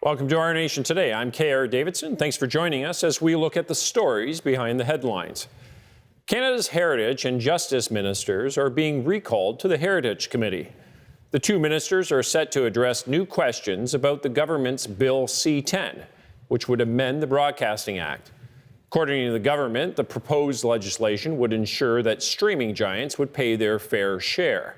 Welcome to Our Nation Today. I'm K.R. Davidson. Thanks for joining us as we look at the stories behind the headlines. Canada's Heritage and Justice ministers are being recalled to the Heritage Committee. The two ministers are set to address new questions about the government's Bill C-10, which would amend the Broadcasting Act. According to the government, the proposed legislation would ensure that streaming giants would pay their fair share.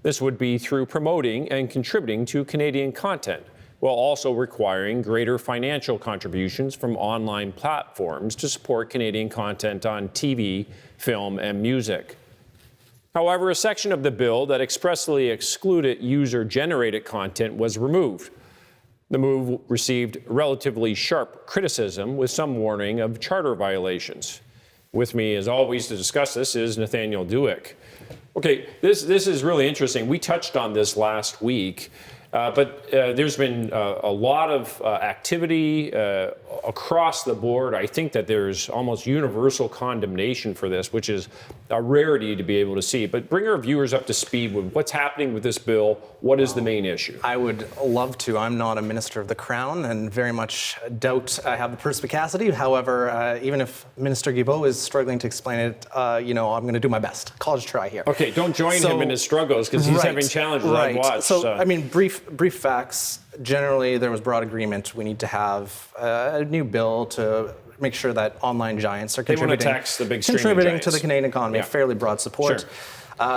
This would be through promoting and contributing to Canadian content, while also requiring greater financial contributions from online platforms to support Canadian content on TV, film, and music. However, a section of the bill that expressly excluded user-generated content was removed. The move received relatively sharp criticism with some warning of charter violations. With me, as always, to discuss this is Nathaniel. Okay, this is really interesting. We touched on this last week. But there's been a lot of activity across the board. I think that there's almost universal condemnation for this, which is a rarity to be able to see. But bring our viewers up to speed with what's happening with this bill. What is the main issue? I would love to. I'm not a minister of the Crown and very much doubt I have the perspicacity. However, even if Minister Guilbeault is struggling to explain it, I'm going to do my best. College try here. Okay, don't join him in his struggles because he's having challenges I've watched. So, I mean, brief facts. Generally, there was broad agreement. We need to have a new bill to make sure that online giants are contributing to the Canadian economy. Yeah. Fairly broad support. Sure.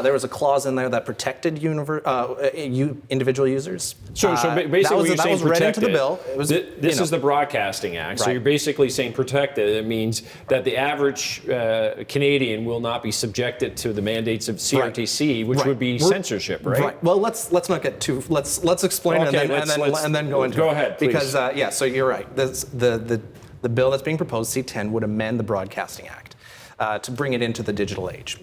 There was a clause in there that protected individual users. So basically, that was read into the bill. This is the Broadcasting Act. So you're basically saying protected. It means that the average Canadian will not be subjected to the mandates of CRTC, which would be censorship, right? Well, let's not get too. Let's explain it and then go into. Go ahead, please. Because So you're right. The bill that's being proposed, C-10, would amend the Broadcasting Act to bring it into the digital age.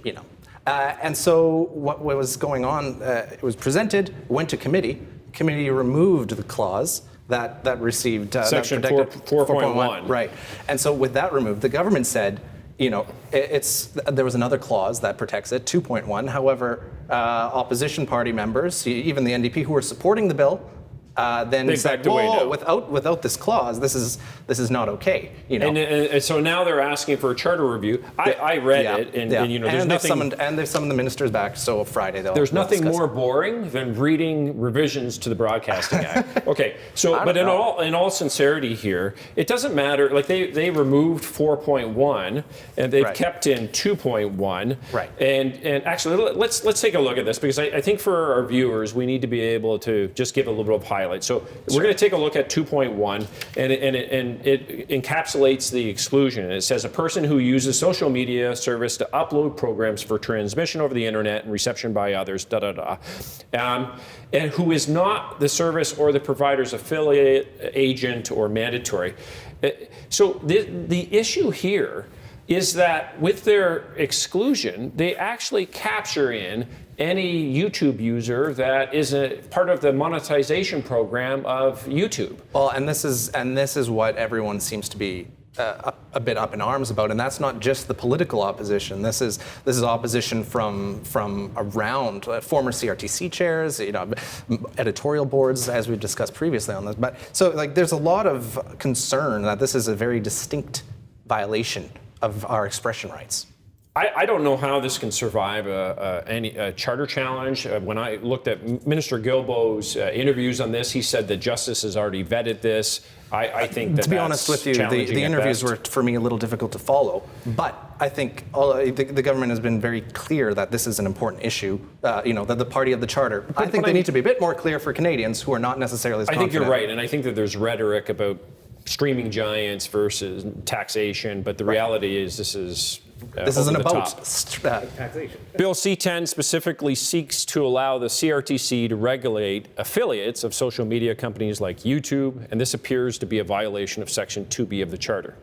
And so what was going on, it was presented, went to committee. Committee removed the clause that received Section 4.1. Right. And so with that removed, the government said, there was another clause that protects it, 2.1. However, opposition party members, even the NDP who were supporting the bill, then said, "Whoa! Without this clause, this is not okay." And so now they're asking for a charter review. I read it, and there's nothing. They've summoned the ministers back. So Friday they'll. There's nothing more boring than reading revisions to the Broadcasting Act. Okay, so but in all sincerity here, it doesn't matter. Like they removed 4.1 and they've kept in 2.1. Right. And actually, let's take a look at this because I think for our viewers we need to be able to just give a little bit of highlight. So we're going to take a look at 2.1, and it encapsulates the exclusion. It says a person who uses social media service to upload programs for transmission over the internet and reception by others, and who is not the service or the provider's affiliate, agent, or mandatory. So the issue here is that with their exclusion, they actually capture in any YouTube user that is a part of the monetization program of YouTube. Well, and this is what everyone seems to be a bit up in arms about, and that's not just the political opposition. This is opposition from around former CRTC chairs, editorial boards, as we've discussed previously on this. But so there's a lot of concern that this is a very distinct violation of our expression rights. I don't know how this can survive any charter challenge. When I looked at Minister Guilbeault's interviews on this, he said that Justice has already vetted this. I think that, to be honest with you, the interviews were for me a little difficult to follow. But I think the government has been very clear that this is an important issue. That the party of the charter. I think they need to be a bit more clear for Canadians who are not necessarily as confident. I think you're right, and I think that there's rhetoric about streaming giants versus taxation, but the reality is this isn't about taxation. Bill C-10 specifically seeks to allow the CRTC to regulate affiliates of social media companies like YouTube, and this appears to be a violation of Section 2B of the Charter.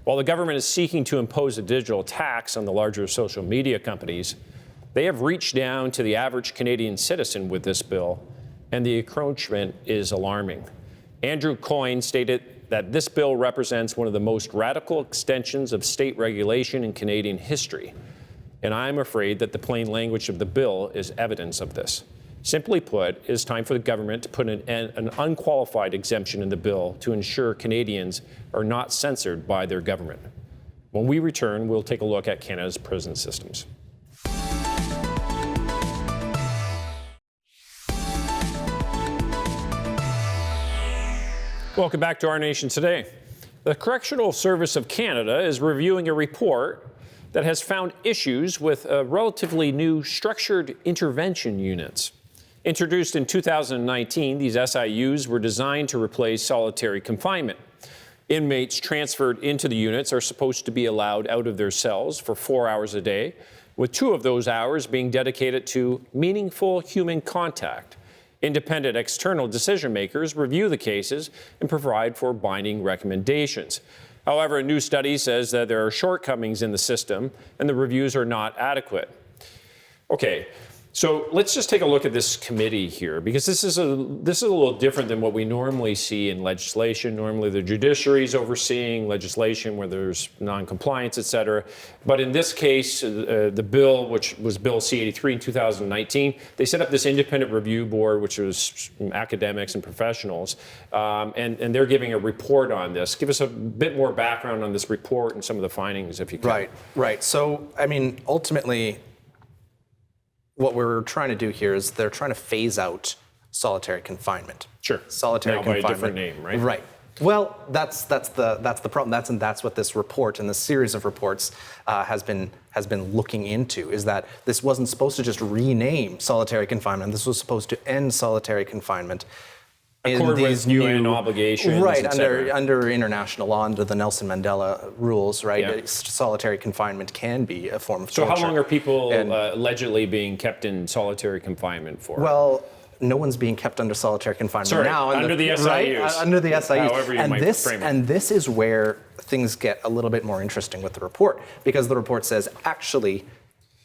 While the government is seeking to impose a digital tax on the larger social media companies, they have reached down to the average Canadian citizen with this bill, and the encroachment is alarming. Andrew Coyne stated that this bill represents one of the most radical extensions of state regulation in Canadian history. And I'm afraid that the plain language of the bill is evidence of this. Simply put, it is time for the government to put an unqualified exemption in the bill to ensure Canadians are not censored by their government. When we return, we'll take a look at Canada's prison systems. Welcome back to Our Nation Today. The Correctional Service of Canada is reviewing a report that has found issues with relatively new structured intervention units. Introduced in 2019, these SIUs were designed to replace solitary confinement. Inmates transferred into the units are supposed to be allowed out of their cells for 4 hours a day, with 2 of those hours being dedicated to meaningful human contact. Independent external decision makers review the cases and provide for binding recommendations. However, a new study says that there are shortcomings in the system and the reviews are not adequate. Okay, so let's just take a look at this committee here, because this is a little different than what we normally see in legislation. Normally the judiciary is overseeing legislation where there's non-compliance, et cetera. But in this case, the bill, which was Bill C-83 in 2019, they set up this independent review board, which was academics and professionals, and they're giving a report on this. Give us a bit more background on this report and some of the findings, if you can. Right. So, I mean, ultimately, what we're trying to do here is they're trying to phase out solitary confinement. Sure. Solitary now confinement. By a different name, right? Right. Well, that's the problem. That's what this report and this series of reports has been looking into. Is that this wasn't supposed to just rename solitary confinement. This was supposed to end solitary confinement. Accord with UN obligations, right, under international law, under the Nelson Mandela rules, right? Yeah. Solitary confinement can be a form of torture. So how long are people allegedly being kept in solitary confinement for? Well, no one's being kept under solitary confinement now. Under the SIUs. Right? Under the SIUs. However you might frame it. And this is where things get a little bit more interesting with the report, because the report says, actually,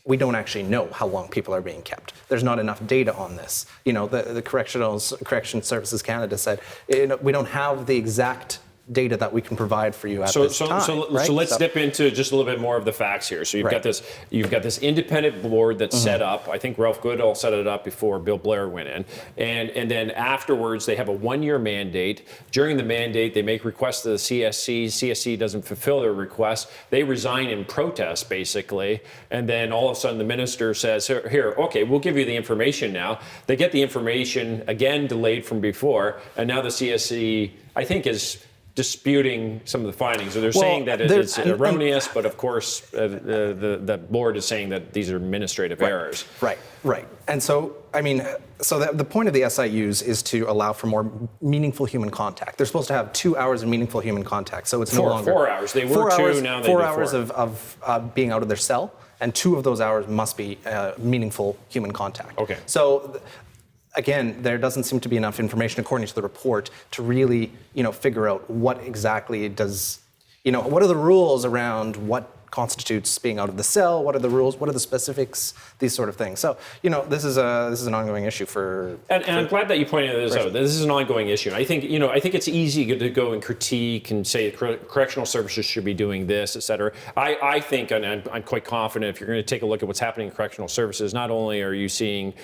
we don't actually know how long people are being kept. There's not enough data on this. You know, the Correction Services Canada said, we don't have the exact data that we can provide for you at this time. So let's dip into just a little bit more of the facts here. So you've got this independent board that's set up. I think Ralph Goodall set it up before Bill Blair went in, and then afterwards they have a 1-year mandate. During the mandate, they make requests to the CSC. CSC doesn't fulfill their request. They resign in protest, basically, and then all of a sudden the minister says, "Here, okay, we'll give you the information now." They get the information again, delayed from before, and now the CSC, I think, is disputing some of the findings. So they're saying that it's erroneous, but of course the board is saying that these are administrative errors. Right. And so, I mean, the point of the SIUs is to allow for more meaningful human contact. They're supposed to have 2 hours of meaningful human contact, so it's no longer 4 hours. They were 2, now they do 4. 4 hours of being out of their cell, and 2 of those hours must be meaningful human contact. Okay. So, again, there doesn't seem to be enough information, according to the report, to really, figure out what exactly does, what are the rules around what constitutes being out of the cell, what are the rules, what are the specifics, these sort of things. So, this is an ongoing issue for... And I'm glad that you pointed this out. This is an ongoing issue. I think, I think it's easy to go and critique and say correctional services should be doing this, et cetera. I think, and I'm quite confident, if you're going to take a look at what's happening in correctional services, not only are you seeing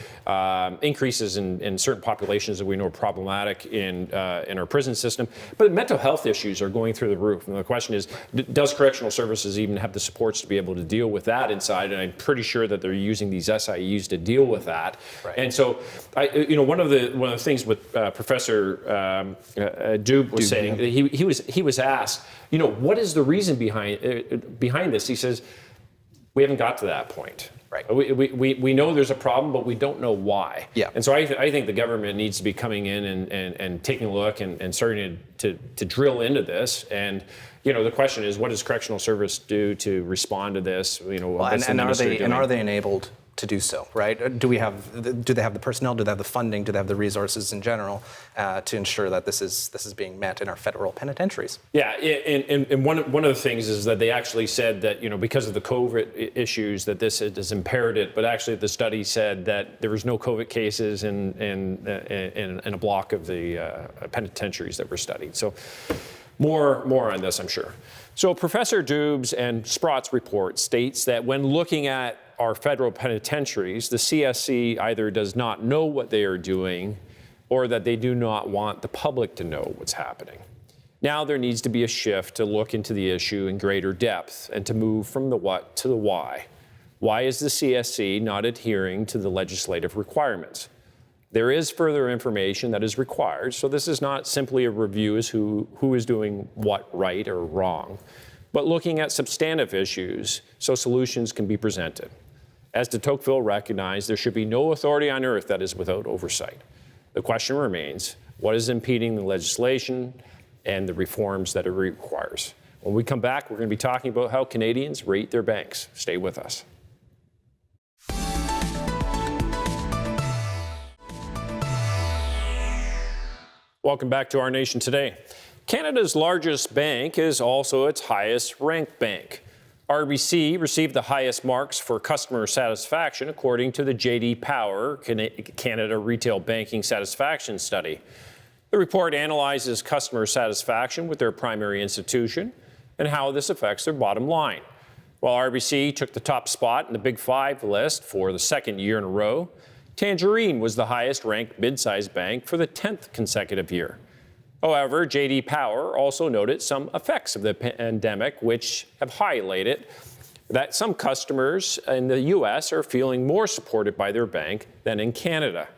increases in certain populations that we know are problematic in our prison system, but mental health issues are going through the roof. And the question is, does correctional services even have the supports to be able to deal with that inside? And I'm pretty sure that they're using these SIUs to deal with that. Right. And so, one of the things with Professor Dube was saying, he was asked, what is the reason behind this? He says, we haven't got to that point. Right. We know there's a problem, but we don't know why. Yeah. And so I think the government needs to be coming in and taking a look and starting to drill into this. And the question is, what does correctional service do to respond to this? And are they enabled to do so? Right? Do they have the personnel? Do they have the funding? Do they have the resources in general to ensure that this is being met in our federal penitentiaries? Yeah, and one of the things is that they actually said that because of the COVID issues that this has impaired it, but actually the study said that there was no COVID cases in a block of the penitentiaries that were studied. So. More on this, I'm sure. So Professor Dube's and Sprott's report states that when looking at our federal penitentiaries, the CSC either does not know what they are doing or that they do not want the public to know what's happening. Now there needs to be a shift to look into the issue in greater depth and to move from the what to the why. Why is the CSC not adhering to the legislative requirements? There is further information that is required, so this is not simply a review as who is doing what right or wrong, but looking at substantive issues so solutions can be presented. As de Tocqueville recognized, there should be no authority on earth that is without oversight. The question remains, what is impeding the legislation and the reforms that it requires? When we come back, we're going to be talking about how Canadians rate their banks. Stay with us. Welcome back to Our Nation Today. Canada's largest bank is also its highest ranked bank. RBC received the highest marks for customer satisfaction according to the J.D. Power Canada Retail Banking Satisfaction Study. The report analyzes customer satisfaction with their primary institution and how this affects their bottom line. While RBC took the top spot in the Big Five list for the second year in a row, Tangerine was the highest-ranked mid-sized bank for the 10th consecutive year. However, J.D. Power also noted some effects of the pandemic, which have highlighted that some customers in the U.S. are feeling more supported by their bank than in Canada.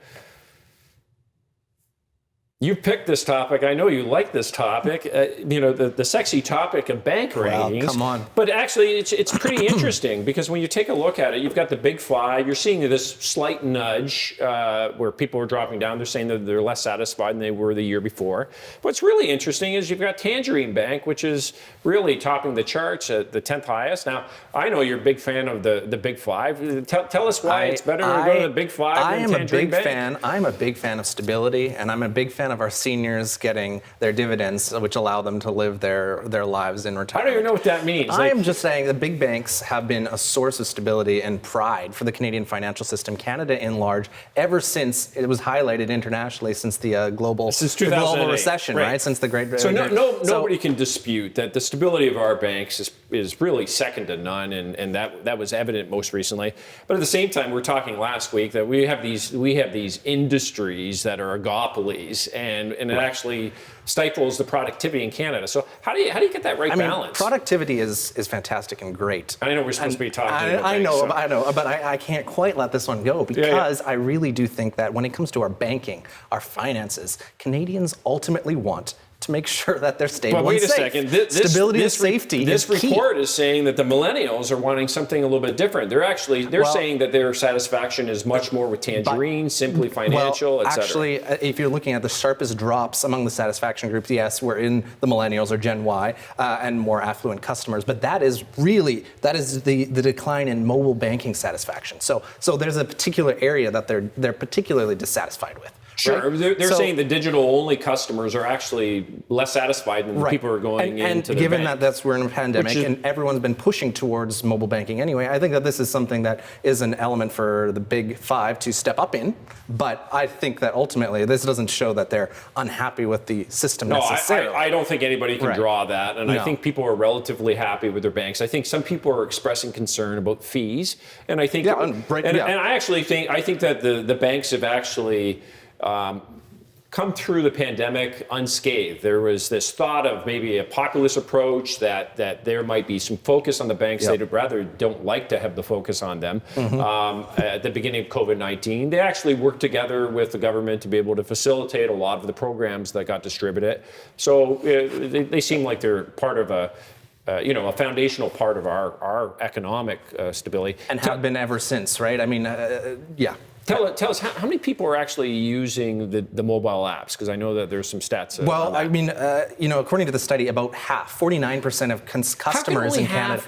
You picked this topic. I know you like this topic. The sexy topic of bank ratings. Come on. But actually, it's pretty interesting because when you take a look at it, you've got the Big Five. You're seeing this slight nudge where people are dropping down. They're saying that they're less satisfied than they were the year before. What's really interesting is you've got Tangerine Bank, which is really topping the charts at the 10th highest. Now, I know you're a big fan of the Big Five. Tell us why it's better to go to the Big Five than Tangerine Bank. I'm a big fan of stability, and I'm a big fan of our seniors getting their dividends, which allow them to live their lives in retirement. I don't even know what that means. I'm just saying the big banks have been a source of stability and pride for the Canadian financial system, Canada in large, ever since it was highlighted internationally since the global recession, right? Since the Great So nobody can dispute that the stability of our banks is really second to none, and that was evident most recently. But at the same time, we were talking last week that we have these industries that are oligopolies, and it actually stifles the productivity in Canada. So how do you get that balance? Productivity is fantastic and great. I know we're supposed to be talking about banks, I know, but I can't quite let this one go because I really do think that when it comes to our banking, our finances, Canadians ultimately want to make sure that they're stable and safe. But wait a second. Stability and safety This is key. report is saying that the millennials are wanting something a little bit different. They're saying that their satisfaction is much more with Tangerine, Simply Financial, etc. Actually, if you're looking at the sharpest drops among the satisfaction groups, yes, we're in the millennials or Gen Y and more affluent customers. But that is the decline in mobile banking satisfaction. So there's a particular area that they're particularly dissatisfied with. Sure, right? they're saying the digital-only customers are actually less satisfied than the people who are going into their given bank. that we're in a pandemic and everyone's been pushing towards mobile banking anyway, I think that this is something that is an element for the Big Five to step up in. But I think that ultimately this doesn't show that they're unhappy with the system necessarily. I don't think anybody can draw that, and I think people are relatively happy with their banks. I think some people are expressing concern about fees, and I think, and I actually think that the banks have actually come through the pandemic unscathed. There was this thought of maybe a populist approach that there might be some focus on the banks. They'd rather don't like to have the focus on them. At the beginning of COVID-19, they actually worked together with the government to be able to facilitate a lot of the programs that got distributed. So they seem like they're part of a foundational part of our economic stability. And have been ever since, right? I mean, Tell us, how many people are actually using the mobile apps? Because I know that there's some stats. According to the study, about half, 49% of customers in Canada.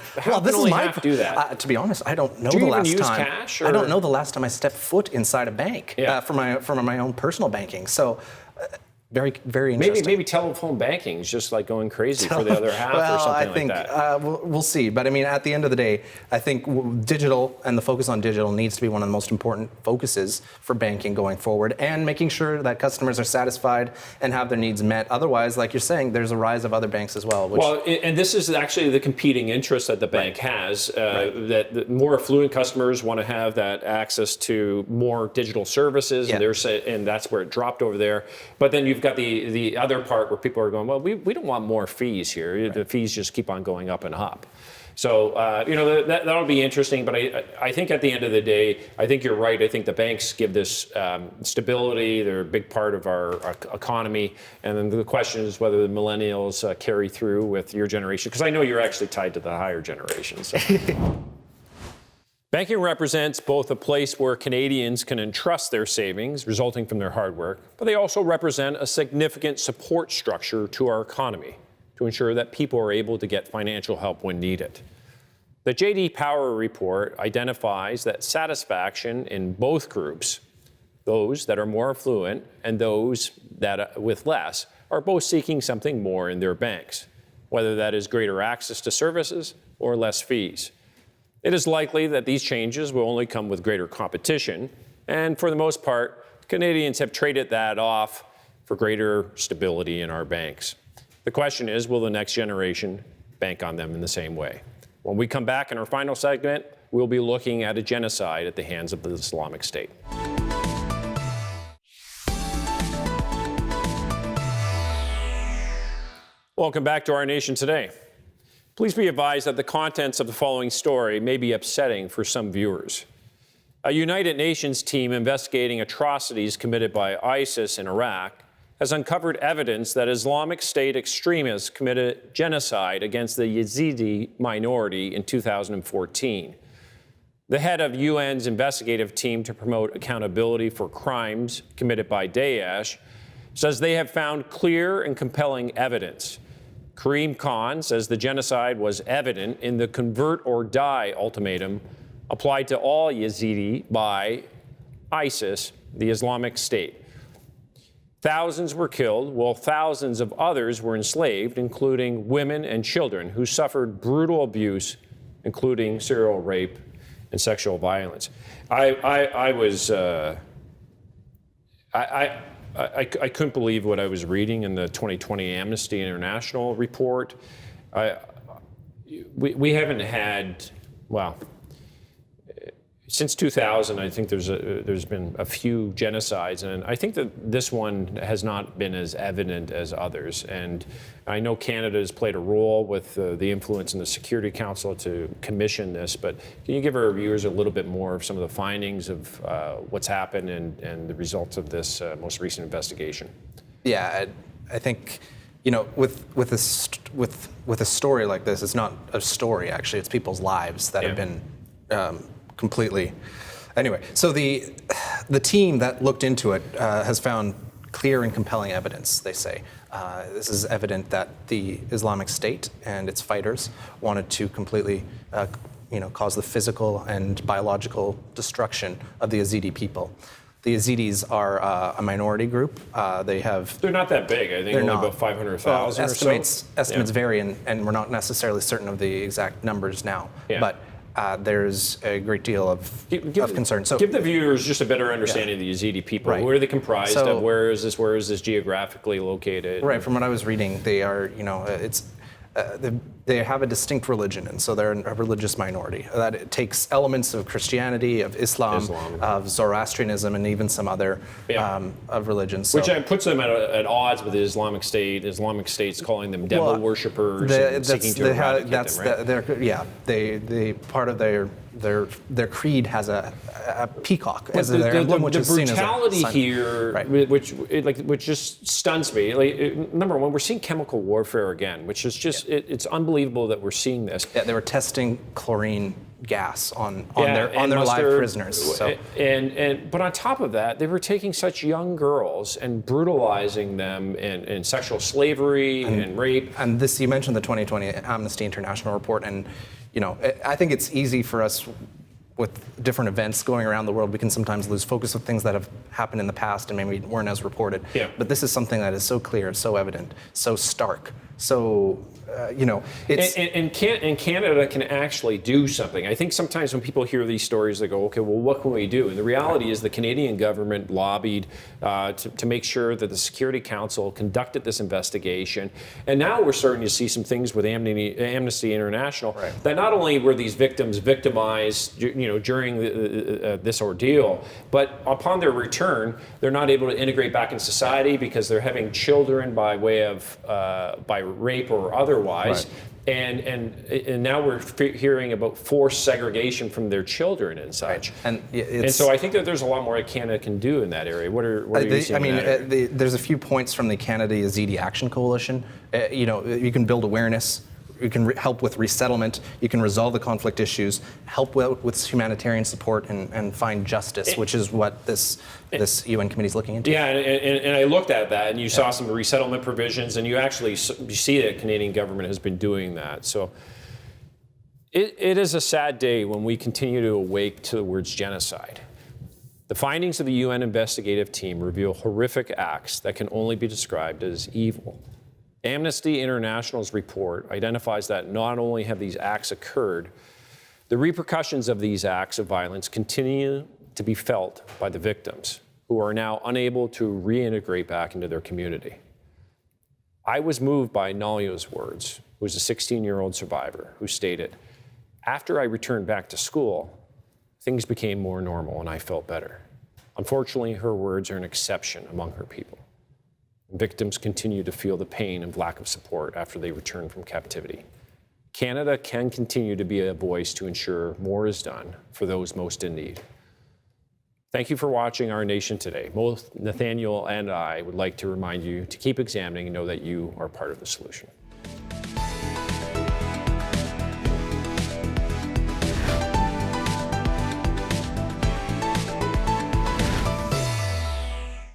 Do that? To be honest, I don't know do the you last even use time. Cash, or? I don't know the last time I stepped foot inside a bank for my own personal banking. So. Very, very interesting. Maybe telephone banking is just like going crazy for the other half or something like that. We'll see. But I mean, at the end of the day, I think digital and the focus on digital needs to be one of the most important focuses for banking going forward, and making sure that customers are satisfied and have their needs met. Otherwise, like you're saying, there's a rise of other banks as well. And this is actually the competing interest that the bank has, that the more affluent customers want to have that access to more digital services, and that's where it dropped over there. But then you've got the other part where people are going, well, we don't want more fees here. The fees just keep on going up and up. So, that'll be interesting. But I think at the end of the day, I think you're right. I think the banks give this stability. They're a big part of our economy. And then the question is whether the millennials carry through with your generation, because I know you're actually tied to the higher generation. So. Banking represents both a place where Canadians can entrust their savings resulting from their hard work, but they also represent a significant support structure to our economy to ensure that people are able to get financial help when needed. The J.D. Power report identifies that satisfaction in both groups, those that are more affluent and those that with less, are both seeking something more in their banks, whether that is greater access to services or less fees. It is likely that these changes will only come with greater competition, and for the most part, Canadians have traded that off for greater stability in our banks. The question is, will the next generation bank on them in the same way? When we come back in our final segment, we'll be looking at a genocide at the hands of the Islamic State. Welcome back to Our Nation Today. Please be advised that the contents of the following story may be upsetting for some viewers. A United Nations team investigating atrocities committed by ISIS in Iraq has uncovered evidence that Islamic State extremists committed genocide against the Yazidi minority in 2014. The head of UN's investigative team to promote accountability for crimes committed by Daesh says they have found clear and compelling evidence. Karim Khan says the genocide was evident in the convert or die ultimatum applied to all Yazidi by ISIS, the Islamic State. Thousands were killed, while thousands of others were enslaved, including women and children who suffered brutal abuse, including serial rape and sexual violence. I couldn't believe what I was reading in the 2020 Amnesty International report. We haven't had, since 2000, I think there's been a few genocides, and I think that this one has not been as evident as others. And I know Canada has played a role with the influence in the Security Council to commission this, but can you give our viewers a little bit more of some of the findings of what's happened and the results of this most recent investigation? Yeah, I think, with a story like this, it's not a story actually; it's people's lives that have been completely. Anyway, so the team that looked into it has found clear and compelling evidence, they say. This is evident that the Islamic State and its fighters wanted to completely cause the physical and biological destruction of the Yazidi people. The Yazidis are a minority group. They're not that big. I think only about 500,000 or so. Estimates vary, and we're not necessarily certain of the exact numbers now. Yeah. But there's a great deal of concern. So give the viewers just a better understanding of the Yazidi people. Right. Who are they comprised of? Where is this geographically located? Right. From what I was reading, they are, they have a distinct religion, and so they're a religious minority. That it takes elements of Christianity, of Islam, of Zoroastrianism, and even some other of religions. So, which puts them at odds with the Islamic State. Islamic State's calling them devil worshippers and seeking to eradicate them, right? They part of their creed has a peacock as their emblem, which is seen as a sun. The brutality here, which just stuns me. Number one, we're seeing chemical warfare again, which is just it's unbelievable that we're seeing this. Yeah, they were testing chlorine gas on their live prisoners. So. But on top of that, they were taking such young girls and brutalizing them in sexual slavery and rape. And this, you mentioned the 2020 Amnesty International report, and I think it's easy for us with different events going around the world, we can sometimes lose focus of things that have happened in the past and maybe weren't as reported. Yeah. But this is something that is so clear, so evident, so stark, so it's and Canada can actually do something. I think sometimes when people hear these stories, they go, okay, well, what can we do? And the reality is the Canadian government lobbied to make sure that the Security Council conducted this investigation. And now we're starting to see some things with Amnesty International that not only were these victims victimized, during this ordeal, but upon their return, they're not able to integrate back in society because they're having children by way of by rape or otherwise. Right. And now we're hearing about forced segregation from their children and such. Right. And so I think that there's a lot more that Canada can do in that area. What are you seeing in that area? There's a few points from the Canada Yazidi Action Coalition. You can build awareness. You can help with resettlement. You can resolve the conflict issues, help with humanitarian support, and find justice, which is what this UN committee is looking into. Yeah, and I looked at that, and you saw some resettlement provisions, and you see that Canadian government has been doing that. So it is a sad day when we continue to awake to the words genocide. The findings of the UN investigative team reveal horrific acts that can only be described as evil. Amnesty International's report identifies that not only have these acts occurred, the repercussions of these acts of violence continue to be felt by the victims, who are now unable to reintegrate back into their community. I was moved by Nalio's words, who was a 16-year-old survivor, who stated, "After I returned back to school, things became more normal and I felt better." Unfortunately, her words are an exception among her people. Victims continue to feel the pain and lack of support after they return from captivity. Canada can continue to be a voice to ensure more is done for those most in need. Thank you for watching Our Nation Today. Both Nathaniel and I would like to remind you to keep examining and know that you are part of the solution.